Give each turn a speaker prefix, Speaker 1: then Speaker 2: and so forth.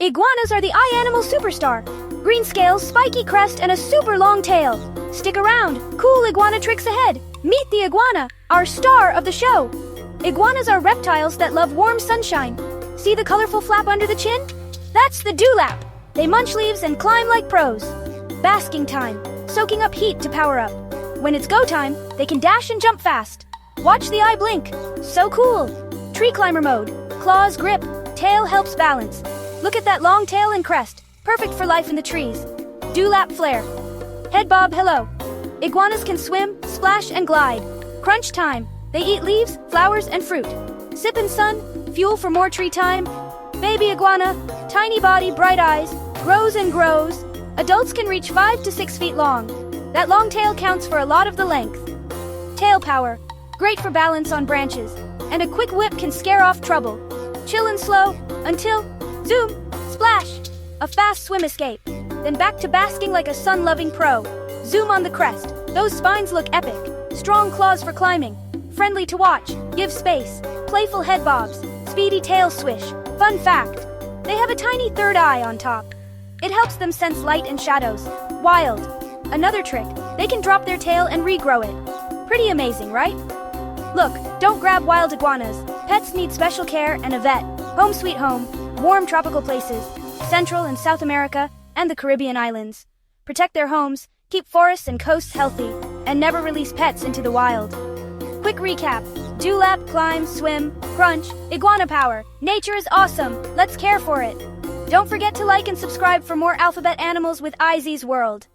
Speaker 1: Iguanas are the eye animal superstar. Green scales, spiky crest, and a super long tail. Stick around, cool iguana tricks ahead. Meet the iguana, our star of the show. Iguanas are reptiles that love warm sunshine. See the colorful flap under the chin? That's the dewlap. They munch leaves and climb like pros. Basking time, soaking up heat to power up. When it's go time, they can dash and jump fast. Watch the eye blink. So cool. Tree climber mode. Claws grip, tail helps balance. Look at that long tail and crest. Perfect for life in the trees. Dewlap flare. Head bob hello. Iguanas can swim, splash, and glide. Crunch time. They eat leaves, flowers, and fruit. Sip in sun, fuel for more tree time. Baby iguana, tiny body, bright eyes, grows and grows. Adults can reach 5 to 6 feet long. That long tail counts for a lot of the length. Tail power, great for balance on branches. And a quick whip can scare off trouble. Chill and slow, until, zoom, splash. A fast swim escape. Then back to basking like a sun-loving pro. Zoom on the crest. Those spines look epic. Strong claws for climbing. Friendly to watch. Give space. Playful head bobs. Speedy tail swish. Fun fact. They have a tiny third eye on top. It helps them sense light and shadows. Wild. Another trick. They can drop their tail and regrow it. Pretty amazing, right? Look, don't grab wild iguanas. Pets need special care and a vet. Home sweet home. Warm tropical places. Central and South America and the Caribbean islands. Protect their homes, keep forests and coasts healthy, and never release pets into the wild. Quick recap. Dewlap, climb, swim, crunch, iguana power. Nature is awesome. Let's care for it. Don't forget to like and subscribe for more alphabet animals with Izzy's World.